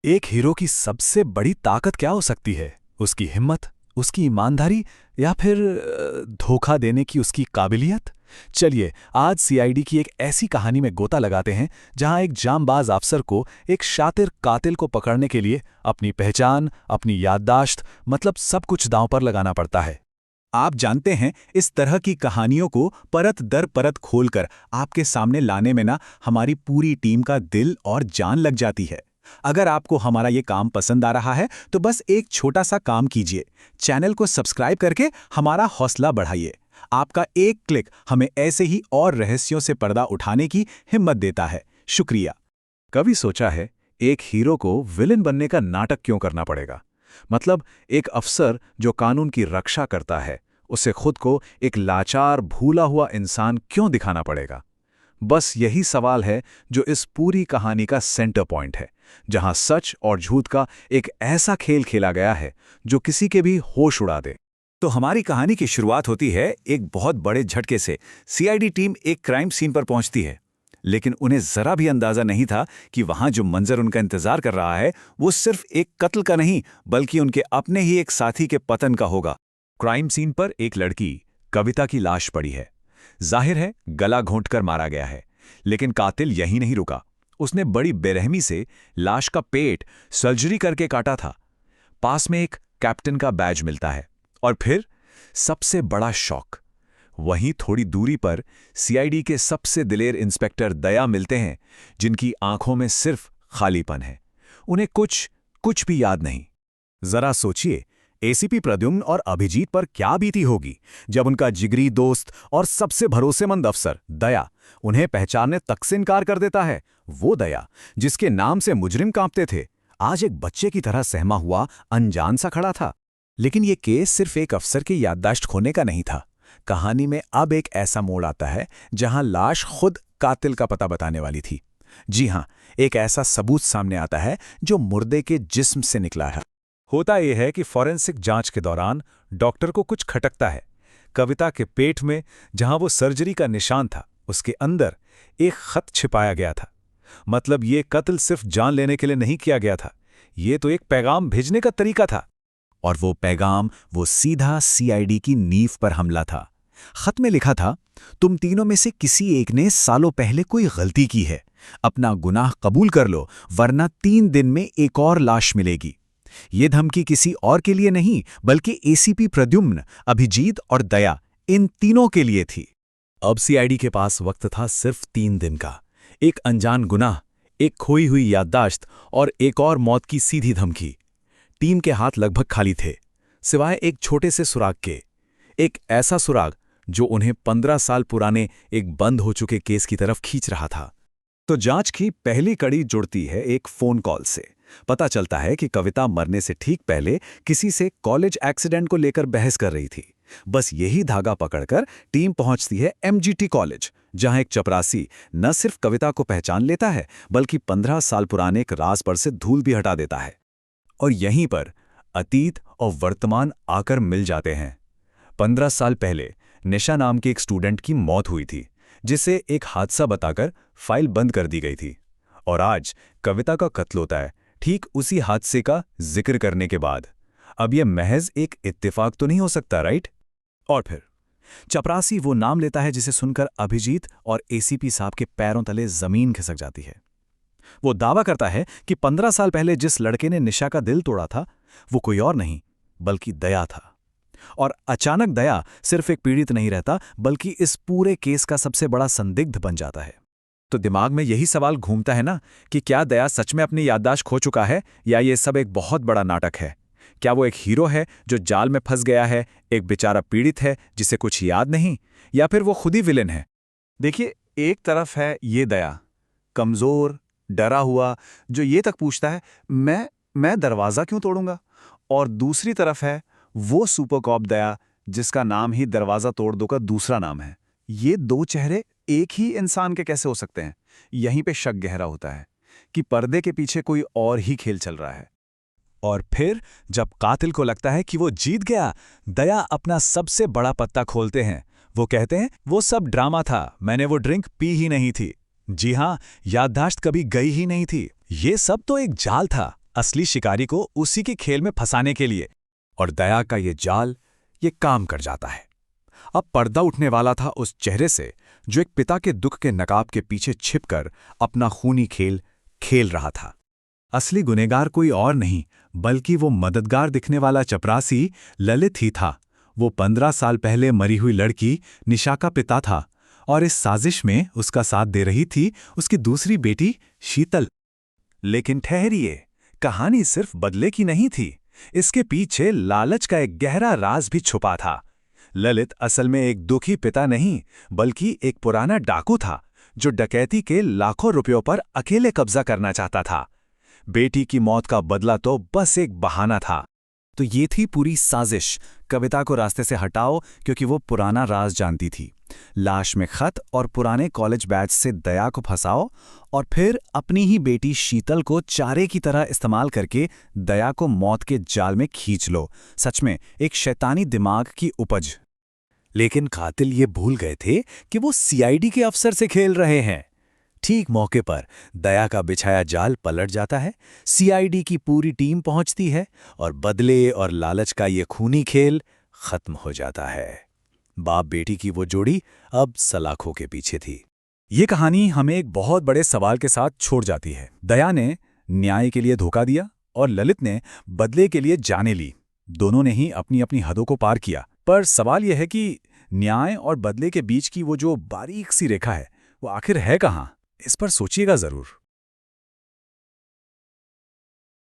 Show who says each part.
Speaker 1: एक हीरो की सबसे बड़ी ताकत क्या हो सकती है? उसकी हिम्मत, उसकी ईमानदारी या फिर धोखा देने की उसकी काबिलियत? चलिए, आज सीआईडी की एक ऐसी कहानी में गोता लगाते हैं जहां एक जांबाज अफसर को एक शातिर कातिल को पकड़ने के लिए अपनी पहचान, अपनी याददाश्त, मतलब सब कुछ दांव पर लगाना पड़ता है।
Speaker 2: आप जानते हैं, इस तरह की कहानियों को परत दर परत खोलकर आपके सामने लाने में ना हमारी पूरी टीम का दिल और जान लग जाती है। अगर आपको हमारा ये काम पसंद आ रहा है तो बस एक छोटा सा काम कीजिए। चैनल को सब्सक्राइब करके हमारा हौसला बढ़ाइए। आपका एक क्लिक हमें ऐसे ही और रहस्यों से पर्दा उठाने की हिम्मत देता है। शुक्रिया।
Speaker 1: कभी सोचा है, एक हीरो को विलेन बनने का नाटक क्यों करना पड़ेगा? मतलब एक अफसर जो कानून की रक्षा करता है, उसे खुद को एक लाचार भूला हुआ इंसान क्यों दिखाना पड़ेगा? बस यही सवाल है जो इस पूरी कहानी का सेंटर पॉइंट है, जहां सच और झूठ का एक ऐसा खेल खेला गया है जो किसी के भी होश उड़ा दे।
Speaker 2: तो हमारी कहानी की शुरुआत होती है एक बहुत बड़े झटके से। सीआईडी टीम एक क्राइम सीन पर पहुंचती है, लेकिन उन्हें जरा भी अंदाजा नहीं था कि वहां जो मंजर उनका इंतजार कर रहा है वो सिर्फ एक कत्ल का नहीं, बल्कि उनके अपने ही एक साथी के पतन का होगा। क्राइम सीन पर एक लड़की कविता की लाश पड़ी है। जाहिर है गला घोंटकर मारा गया है, लेकिन कातिल यहीं नहीं रुका। उसने बड़ी बेरहमी से लाश का पेट सर्जरी करके काटा था। पास में एक कैप्टन का बैज मिलता है, और फिर सबसे बड़ा शॉक, वहीं थोड़ी दूरी पर सीआईडी के सबसे दिलेर इंस्पेक्टर दया मिलते हैं, जिनकी आंखों में सिर्फ खालीपन है। उन्हें कुछ भी याद नहीं। जरा सोचिए, एसीपी प्रद्युम्न और अभिजीत पर क्या बीती होगी जब उनका जिगरी दोस्त और सबसे भरोसेमंद अफसर दया उन्हें पहचानने तक से इनकार कर देता है। वो दया जिसके नाम से मुजरिम कांपते थे, आज एक बच्चे की तरह सहमा हुआ अनजान सा खड़ा था। लेकिन ये केस सिर्फ एक अफसर की याददाश्त खोने का नहीं था। कहानी में अब एक ऐसा मोड़ आता है जहां लाश खुद कातिल का पता बताने वाली थी। जी हां, एक ऐसा सबूत सामने आता है जो मुर्दे के जिस्म से निकला है। होता यह है कि फॉरेंसिक जांच के दौरान डॉक्टर को कुछ खटकता है। कविता के पेट में जहां वो सर्जरी का निशान था, उसके अंदर एक खत छिपाया गया था। मतलब ये कत्ल सिर्फ जान लेने के लिए नहीं किया गया था, ये तो एक पैगाम भेजने का तरीका था। और वो पैगाम वो सीधा सीआईडी की नींव पर हमला था। खत में लिखा था, तुम तीनों में से किसी एक ने सालों पहले कोई गलती की है, अपना गुनाह कबूल कर लो, वरना 3 दिन में एक और लाश मिलेगी। ये धमकी किसी और के लिए नहीं, बल्कि एसीपी प्रद्युम्न, अभिजीत और दया, इन तीनों के लिए थी। अब सीआईडी के पास वक्त था सिर्फ 3 दिन का। एक अनजान गुनाह, एक खोई हुई याददाश्त और एक और मौत की सीधी धमकी। टीम के हाथ लगभग खाली थे, सिवाय एक छोटे से सुराग के। एक ऐसा सुराग जो उन्हें 15 साल पुराने एक बंद हो चुके केस की तरफ खींच रहा था। तो जांच की पहली कड़ी जुड़ती है एक फोन कॉल से। पता चलता है कि कविता मरने से ठीक पहले किसी से कॉलेज एक्सीडेंट को लेकर बहस कर रही थी। बस यही धागा पकड़कर टीम पहुंचती है एमजीटी कॉलेज, जहां एक चपरासी न सिर्फ कविता को पहचान लेता है, बल्कि 15 साल पुराने एक राज पर से धूल भी हटा देता है। और यहीं पर अतीत और वर्तमान आकर मिल जाते हैं। 15 साल पहले निशा नाम के एक स्टूडेंट की मौत हुई थी, जिसे एक हादसा बताकर फाइल बंद कर दी गई थी। और आज कविता का कत्ल होता है, ठीक उसी हादसे का जिक्र करने के बाद। अब यह महज एक इत्तेफाक तो नहीं हो सकता, राइट? और फिर चपरासी वो नाम लेता है जिसे सुनकर अभिजीत और एसीपी साहब के पैरों तले जमीन खिसक जाती है। वो दावा करता है कि 15 साल पहले जिस लड़के ने निशा का दिल तोड़ा था, वो कोई और नहीं बल्कि दया था। और अचानक दया सिर्फ एक पीड़ित नहीं रहता, बल्कि इस पूरे केस का सबसे बड़ा संदिग्ध बन जाता है। तो दिमाग में यही सवाल घूमता है ना कि क्या दया सच में अपनी याददाश्त खो चुका है, या ये सब एक बहुत बड़ा नाटक है? क्या वो एक हीरो है जो जाल में फंस गया है, एक बेचारा पीड़ित है जिसे कुछ याद नहीं, या फिर वो खुद ही विलेन है? देखिए, एक तरफ है ये दया, कमजोर, डरा हुआ, जो ये तक पूछता है मैं दरवाजा क्यों तोड़ूंगा। और दूसरी तरफ है वो सुपर कॉप दया, जिसका नाम ही दरवाजा तोड़ दो का दूसरा नाम है। ये दो चेहरे एक ही इंसान के कैसे हो सकते हैं? यहीं पे शक गहरा होता है कि पर्दे के पीछे कोई और ही खेल चल रहा है। और फिर जब कातिल को लगता है कि वो जीत गया, दया अपना सबसे बड़ा पत्ता खोलते हैं। वो कहते हैं, वो सब ड्रामा था, मैंने वो ड्रिंक पी ही नहीं थी। जी हां, याददाश्त कभी गई ही नहीं थी। ये सब तो एक जाल था, असली शिकारी को उसी के खेल में फंसाने के लिए। और दया का ये जाल ये काम कर जाता है। अब पर्दा उठने वाला था उस चेहरे से जो एक पिता के दुख के नकाब के पीछे छिपकर अपना खूनी खेल खेल रहा था। असली गुनहगार कोई और नहीं बल्कि वो मददगार दिखने वाला चपरासी ललित ही था। वो 15 साल पहले मरी हुई लड़की निशा का पिता था और इस साजिश में उसका साथ दे रही थी उसकी दूसरी बेटी शीतल। लेकिन ठहरिए, कहानी सिर्फ बदले की नहीं थी। इसके पीछे लालच का एक गहरा राज भी छुपा था। ललित असल में एक दुखी पिता नहीं बल्कि एक पुराना डाकू था जो डकैती के लाखों रुपयों पर अकेले कब्जा करना चाहता था। बेटी की मौत का बदला तो बस एक बहाना था। तो ये थी पूरी साजिश। कविता को रास्ते से हटाओ क्योंकि वो पुराना राज जानती थी। लाश में खत और पुराने कॉलेज बैच से दया को फंसाओ और फिर अपनी ही बेटी शीतल को चारे की तरह इस्तेमाल करके दया को मौत के जाल में खींच लो। सच में एक शैतानी दिमाग की उपज। लेकिन कातिल ये भूल गए थे कि वो सीआईडी के अफसर से खेल रहे हैं। ठीक मौके पर दया का बिछाया जाल पलट जाता है। सीआईडी की पूरी टीम पहुंचती है और बदले और लालच का ये खूनी खेल खत्म हो जाता है। बाप बेटी की वो जोड़ी अब सलाखों के पीछे थी। ये कहानी हमें एक बहुत बड़े सवाल के साथ छोड़ जाती है। दया ने न्याय के लिए धोखा दिया और ललित ने बदले के लिए जाने ली। दोनों ने ही अपनी अपनी हदों को पार किया। पर सवाल यह है कि न्याय और बदले के बीच की वो जो बारीक सी रेखा है वो आखिर है कहाँ? इस पर सोचिएगा जरूर।